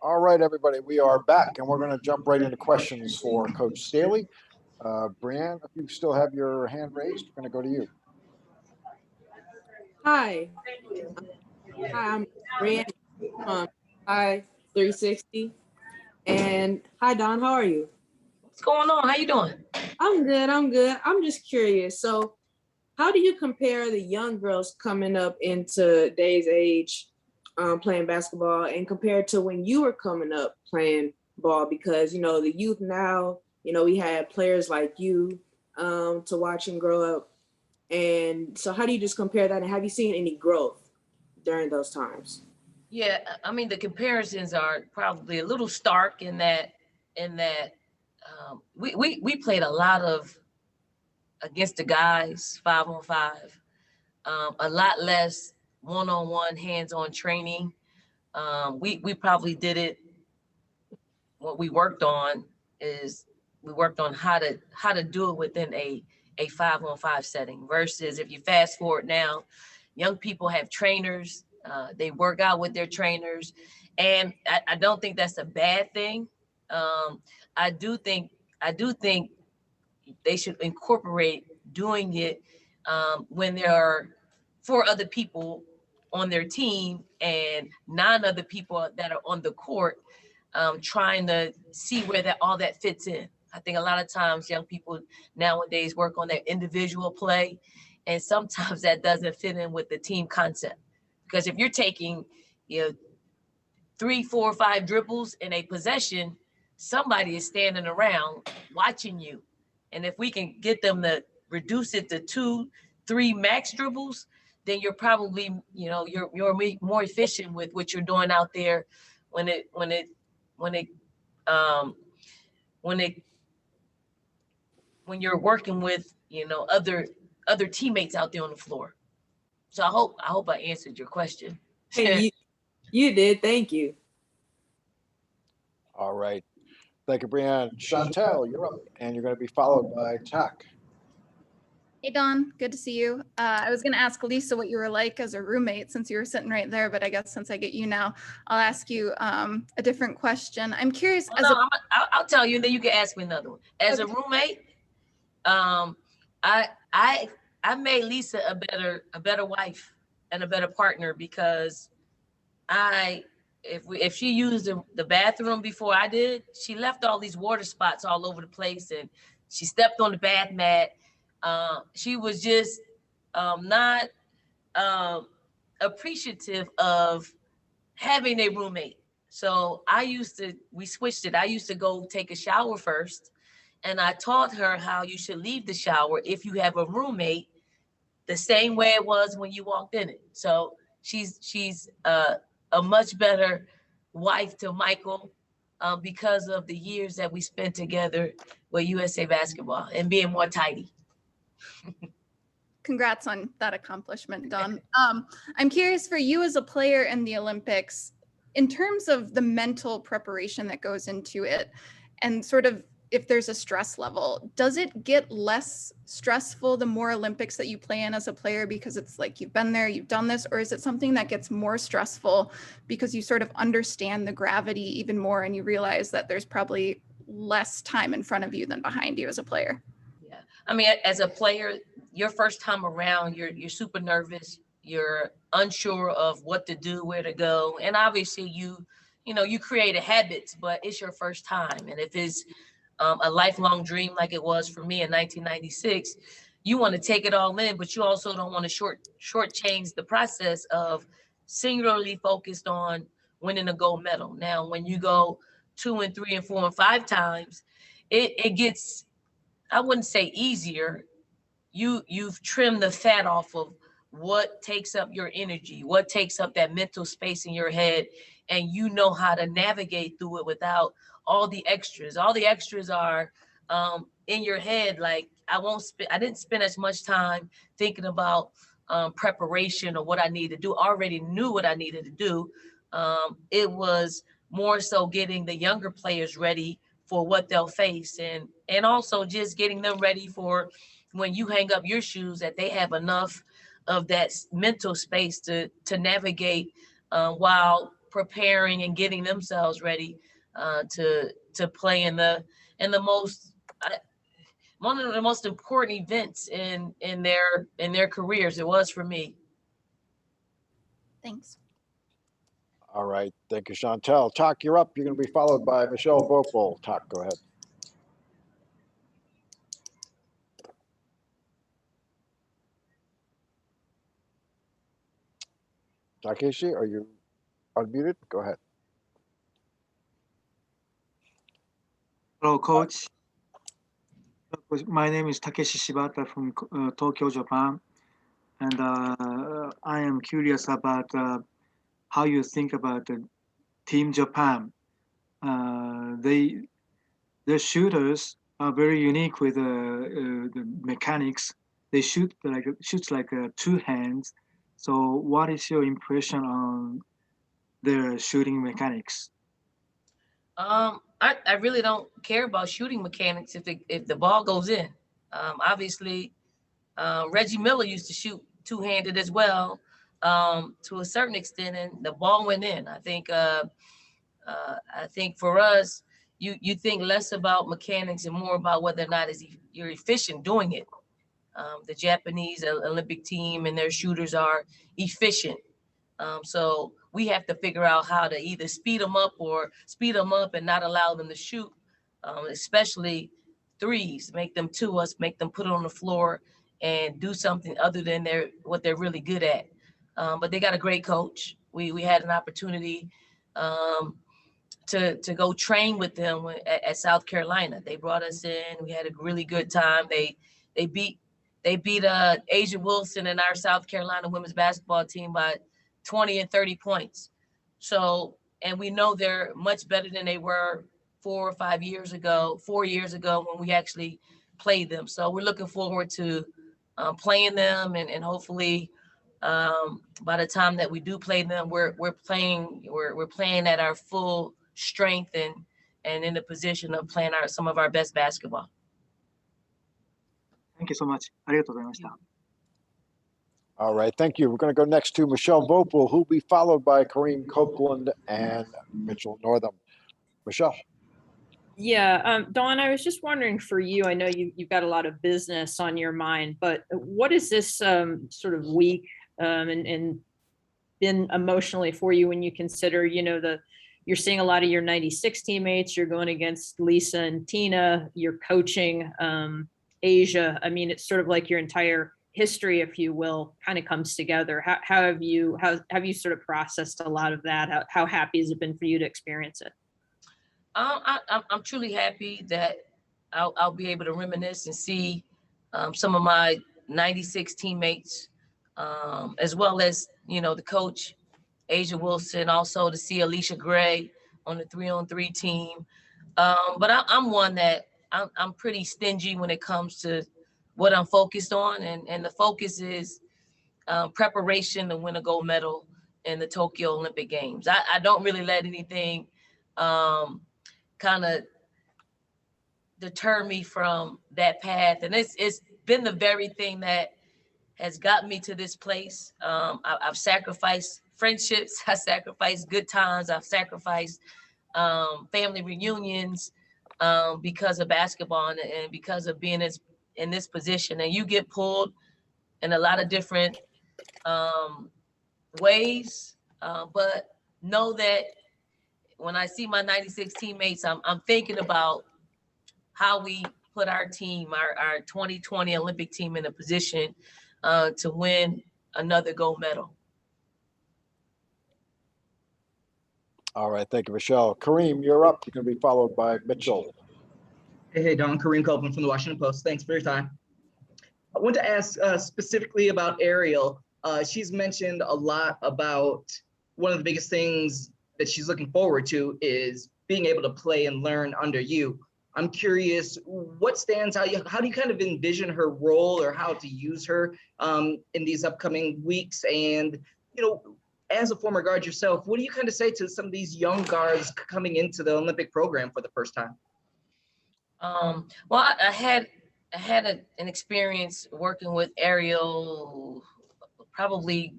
All right, everybody, we are back and we're going to jump right into questions for Coach Staley. Brianne, if you still have your hand raised, we're going to go to you. Hi. Hi, I'm Brianne from Hi 360. And hi, Don, how are you? What's going on? How you doing? I'm good. I'm just curious. So, how do you compare the young girls coming up into today's age playing basketball and compared to when you were coming up playing ball? Because, the youth now, we have players like you to watch and grow up. And so how do you just compare that? And have you seen any growth during those times? Yeah, I mean the comparisons are probably a little stark in that we played a lot of against the guys 5-on-5, a lot less one-on-one hands-on training. We probably did it. What we worked on is we worked on how to do it within a 5-on-5 setting versus if you fast forward now, young people have trainers. They work out with their trainers, and I don't think that's a bad thing. Um, I do think I do think they should incorporate doing it when there are four other people on their team and 9 other people that are on the court, trying to see where that all that fits in. I think a lot of times young people nowadays work on their individual play, and sometimes that doesn't fit in with the team concept. Because if you're taking, you know, 3, 4, 5 dribbles in a possession, somebody is standing around watching you. And if we can get them to reduce it to 2, 3 max dribbles, then you're probably, you're more efficient with what you're doing out there when it when it when it um when it when you're working with, other teammates out there on the floor. So I hope I answered your question. Hey, you did. Thank you. All right. Thank you, Brianne. Chantel, you're up, and you're going to be followed by Tak. Hey, Dawn. Good to see you. I was going to ask Lisa what you were like as a roommate since you were sitting right there, but I guess since I get you now, I'll ask you a different question. I'm curious. I'll tell you, and then you can ask me another one. As a roommate, I I made Lisa a better wife and a better partner because I if she used the bathroom before I did, she left all these water spots all over the place and she stepped on the bath mat. She was just not um, appreciative of having a roommate. So we switched it. I used to go take a shower first, and I taught her how you should leave the shower if you have a roommate, the same way it was when you walked in it. So she's a much better wife to Michael because of the years that we spent together with USA Basketball and being more tidy. Congrats on that accomplishment, Dawn. I'm curious for you as a player in the Olympics, in terms of the mental preparation that goes into it and sort of if there's a stress level, does it get less stressful the more Olympics that you play in as a player because it's like you've been there, you've done this, or is it something that gets more stressful because you sort of understand the gravity even more and you realize that there's probably less time in front of you than behind you as a player? Yeah, I mean, as a player, your first time around, you're super nervous. You're unsure of what to do, where to go, and obviously you create a habit, but it's your first time, and if it's a lifelong dream like it was for me in 1996, you want to take it all in, but you also don't want to shortchange the process of singularly focused on winning a gold medal. Now, when you go 2 and 3 and 4 and 5 times, it gets, I wouldn't say easier. You've trimmed the fat off of what takes up your energy, what takes up that mental space in your head, and you know how to navigate through it without all the extras. All the extras are in your head. Like I didn't spend as much time thinking about preparation or what I needed to do. I already knew what I needed to do. It was more so getting the younger players ready for what they'll face, and also just getting them ready for when you hang up your shoes, that they have enough of that mental space to navigate while preparing and getting themselves ready to play in the most one of the most important events in their careers. It was for me. Thanks. All right. Thank you, Chantel. Tak, you're up. You're going to be followed by Michelle Vopel. Tak, go ahead. Takeshi, are you unmuted? Go ahead. Hello, Coach. My name is Takeshi Shibata from Tokyo, Japan. And I am curious about how you think about the Team Japan. Their shooters are very unique with the mechanics. They shoots like two hands. So what is your impression on their shooting mechanics? I really don't care about shooting mechanics if the ball goes in. Obviously, Reggie Miller used to shoot two-handed as well, to a certain extent, and the ball went in. I think for us, you think less about mechanics and more about whether or not you're efficient doing it. The Japanese Olympic team and their shooters are efficient. So we have to figure out how to either speed them up and not allow them to shoot, especially threes, make them to us, make them put it on the floor and do something other than what they're really good at. But they got a great coach. We had an opportunity to go train with them at South Carolina. They brought us in. We had a really good time. They beat Asia Wilson and our South Carolina women's basketball team by 20 and 30 points. So, and we know they're much better than they were 4 years ago when we actually played them. So we're looking forward to playing them, and hopefully by the time that we do play them, we're playing at our full strength and in the position of playing some of our best basketball. Thank you so much. ありがとうございました。 All right. Thank you. We're going to go next to Michelle Vopel, who'll be followed by Kareem Copeland and Mitchell Northam. Michelle. Yeah, Dawn, I was just wondering for you, I know you've got a lot of business on your mind, but what is this sort of week and been emotionally for you when you consider, you're seeing a lot of your 96 teammates, you're going against Lisa and Tina, you're coaching Asia. I mean, it's sort of like your entire history, if you will, kind of comes together. How have you sort of processed a lot of that? How happy has it been for you to experience it? I'm truly happy that I'll be able to reminisce and see some of my 96 teammates, as well as, the coach, Asia Wilson, also to see Alicia Gray on the 3-on-3 team. But I'm one that I'm pretty stingy when it comes to what I'm focused on. And the focus is preparation to win a gold medal in the Tokyo Olympic Games. I don't really let anything kind of deter me from that path. And it's been the very thing that has gotten me to this place. I've sacrificed friendships. I sacrificed good times. I've sacrificed family reunions because of basketball and because of being in this position. And you get pulled in a lot of different ways, but know that when I see my 96 teammates, I'm thinking about how we put our team, our 2020 Olympic team, in a position to win another gold medal. All right. Thank you, Michelle. Kareem, you're up. You're going to be followed by Mitchell. Hey, Don. Kareem Copeland from the Washington Post. Thanks for your time. I want to ask specifically about Ariel. She's mentioned a lot about one of the biggest things that she's looking forward to is being able to play and learn under you. I'm curious, what stands out? How do you kind of envision her role or how to use her in these upcoming weeks? And, as a former guard yourself, what do you kind of say to some of these young guards coming into the Olympic program for the first time? Well, I had an experience working with Ariel probably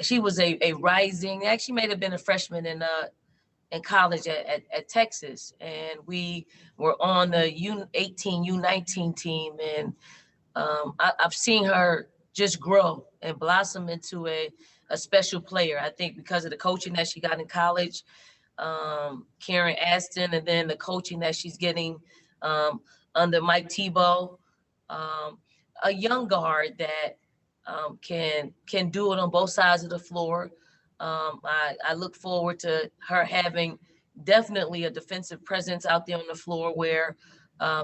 she was a rising, actually may have been a freshman in college at Texas, and we were on the U18, U19 team, and I've seen her just grow and blossom into a special player. I think because of the coaching that she got in college, Karen Aston, and then the coaching that she's getting under Mike Tebow, a young guard that can do it on both sides of the floor. I look forward to her having definitely a defensive presence out there on the floor where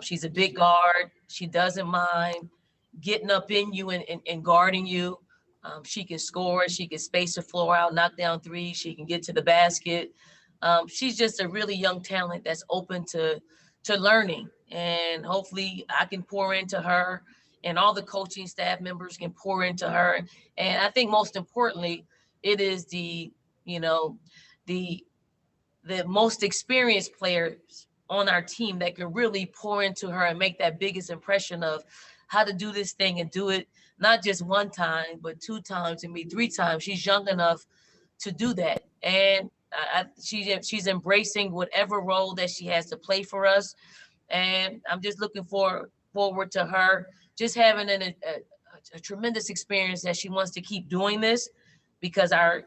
she's a big guard. She doesn't mind getting up in you and guarding you. She can score. She can space the floor out, knock down threes. She can get to the basket. She's just a really young talent that's open to learning. And hopefully I can pour into her, and all the coaching staff members can pour into her. And I think most importantly, it is the most experienced players on our team that can really pour into her and make that biggest impression of how to do this thing and do it not just one time, but 2 times and maybe 3 times. She's young enough to do that. And she's embracing whatever role that she has to play for us. And I'm just looking forward to her just having a tremendous experience that she wants to keep doing this, because our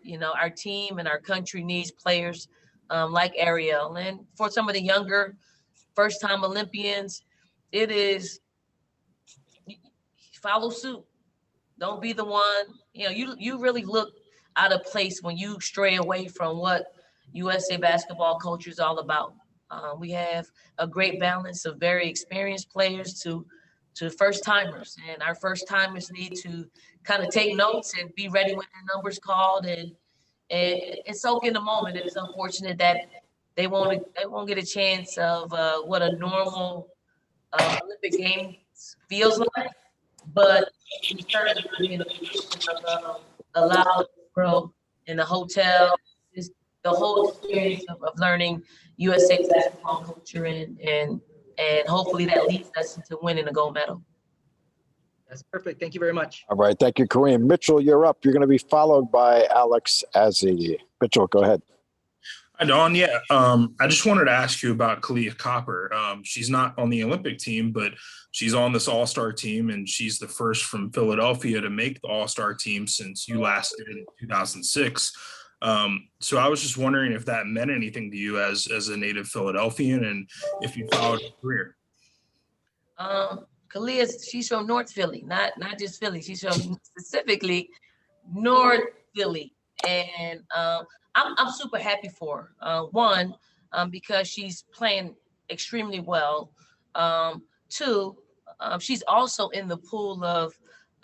team and our country needs players like Ariel. And for some of the younger first-time Olympians, it is follow suit. Don't be the one, you really look out of place when you stray away from what USA basketball culture is all about. We have a great balance of very experienced players to first timers, and our first timers need to kind of take notes and be ready when their number's called and soak in the moment. It is unfortunate that they won't get a chance of what a normal Olympic Games feels like, but we certainly be in a position of allow them to grow in the hotel, just the whole experience of learning USA basketball culture, and hopefully that leads us into winning a gold medal. That's perfect. Thank you very much. All right. Thank you, Kareem. Mitchell, you're up. You're going to be followed by Alex Azzi. Mitchell, go ahead. Hi, Dawn. Yeah, I just wanted to ask you about Kalia Copper. She's not on the Olympic team, but she's on this all-star team, and she's the first from Philadelphia to make the all-star team since you last did in 2006. So I was just wondering if that meant anything to you as a native Philadelphian, and if you followed her career. Kalia, she's from North Philly, not just Philly. She's from specifically North Philly, and I'm super happy for her. One, because she's playing extremely well. 2, she's also in the pool of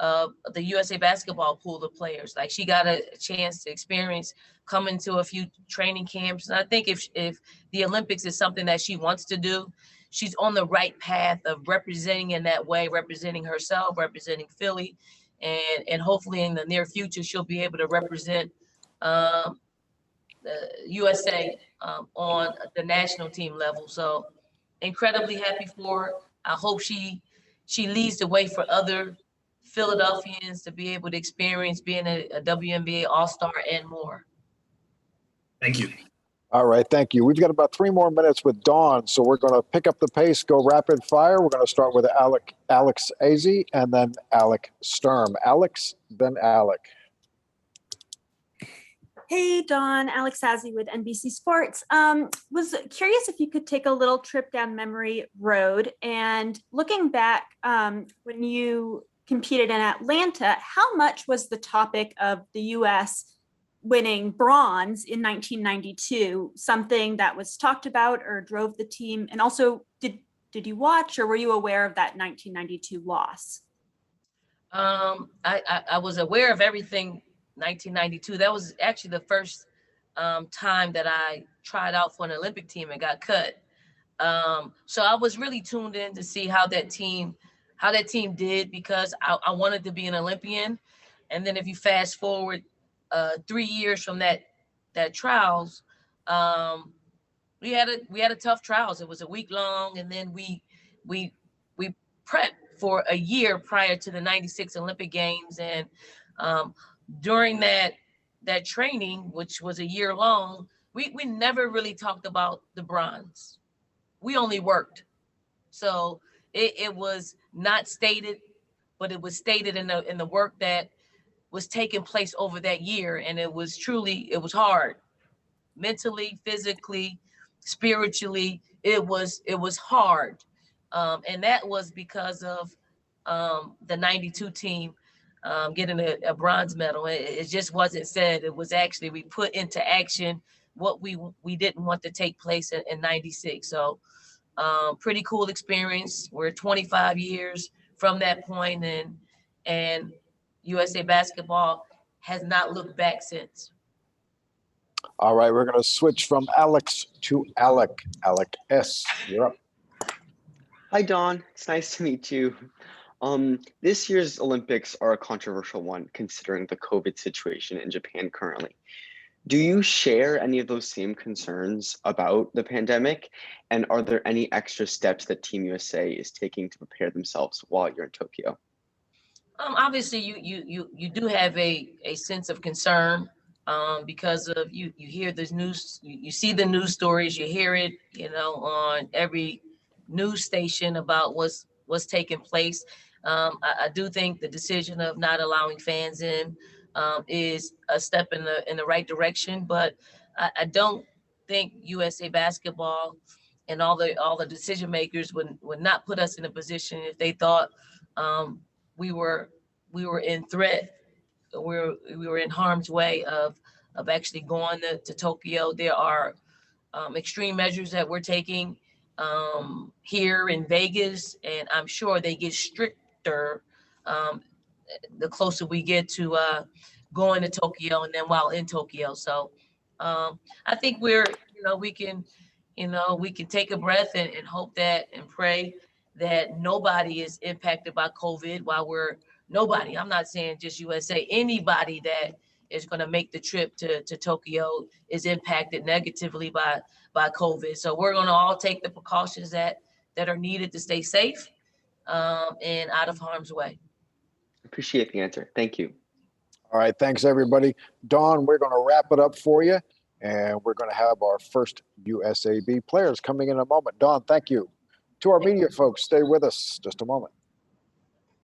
the USA basketball pool of players. Like, she got a chance to experience coming to a few training camps. And I think if the Olympics is something that she wants to do, she's on the right path of representing in that way, representing herself, representing Philly. And hopefully in the near future, she'll be able to represent the USA on the national team level. So incredibly happy for her. I hope she leads the way for other Philadelphians to be able to experience being a WNBA All-Star and more. Thank you. All right. Thank you. We've got about 3 more minutes with Dawn, so we're going to pick up the pace, go rapid fire. We're going to start with Alex Azzi and then Alec Sturm. Alex, then Alec. Hey, Dawn, Alex Azzi with NBC Sports. Was curious if you could take a little trip down memory road, and looking back when you competed in Atlanta, how much was the topic of the U.S. winning bronze in 1992 something that was talked about or drove the team? And also, did you watch or were you aware of that 1992 loss? I was aware of everything 1992. That was actually the first time that I tried out for an Olympic team and got cut. So I was really tuned in to see how that team did, because I wanted to be an Olympian. And then if you fast forward 3 years from that trials, we had a tough trials. It was a week long, and then we prepped for a year prior to the 96 Olympic Games. And during that training, which was a year long, we never really talked about the bronze. We only worked. So it was not stated, but it was stated in the work that was taking place over that year. And it was hard, mentally, physically, spiritually. It was hard. And that was because of the 92 team getting a bronze medal. It just wasn't said. It was actually, we put into action what we didn't want to take place in 96. So pretty cool experience. We're 25 years from that point, and USA Basketball has not looked back since. All right, we're going to switch from Alex to Alec. Alec S., you're up. Hi, Dawn. It's nice to meet you. This year's Olympics are a controversial one considering the COVID situation in Japan currently. Do you share any of those same concerns about the pandemic? And are there any extra steps that Team USA is taking to prepare themselves while you're in Tokyo? Obviously, you do have a sense of concern because of you hear this news, you see the news stories, you hear it, on every news station about what's taking place. I do think the decision of not allowing fans in is a step in the right direction, but I don't think USA Basketball and all the decision makers would not put us in a position if they thought we were in threat, we were in harm's way of actually going to Tokyo. There are extreme measures that we're taking here in Vegas, and I'm sure they get stricter the closer we get to going to Tokyo and then while in Tokyo. So I think we can take a breath and hope that and pray that nobody is impacted by COVID nobody, I'm not saying just USA, anybody that is going to make the trip to Tokyo is impacted negatively by COVID. So we're going to all take the precautions that are needed to stay safe and out of harm's way. Appreciate the answer. Thank you. All right, thanks everybody. Dawn, we're going to wrap it up for you, and we're going to have our first USAB players coming in a moment. Dawn, thank you. To our media folks, stay with us just a moment.